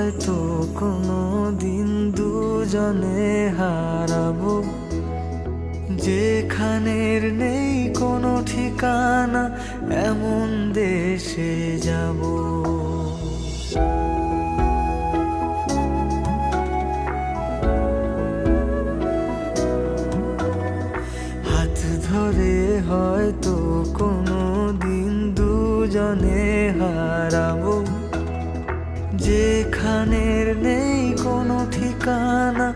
হয়তো কোনো দিন দুজনে হারাবো, যেখানের নেই কোনো ঠিকানা, এমন দেশে যাব। হাত ধরে হয়তো কোনো দিন দুজনে হারাবো, যেখানের নেই কোনো ঠিকানা,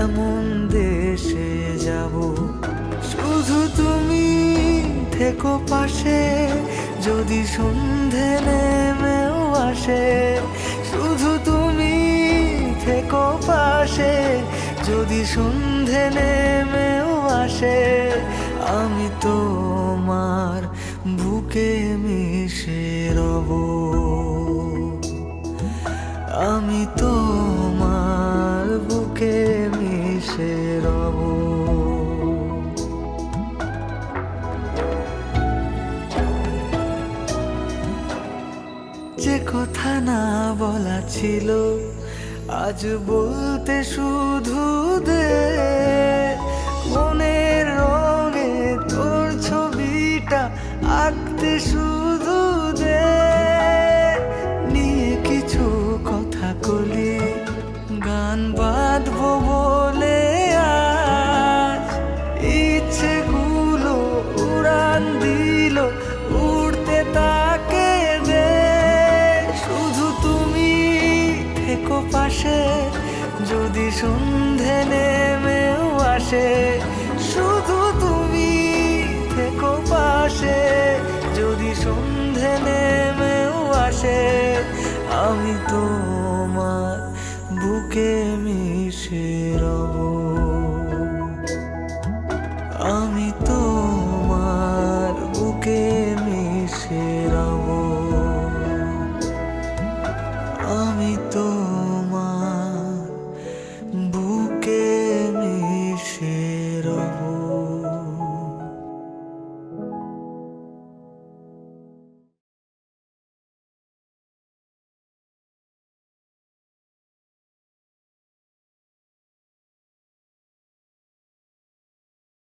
এমন দেশে যাব। শুধু তুমি থেকো পাশে, যদি সন্ধে নেমেও আসে। শুধু তুমি থেকো পাশে, যদি সন্ধে নেমেও আসে। আমি তোমার বুকে মিশে রব, আমি তোমার বুকে মিশে রব। যে কথা না বলা ছিল, আজ বলতে শুধু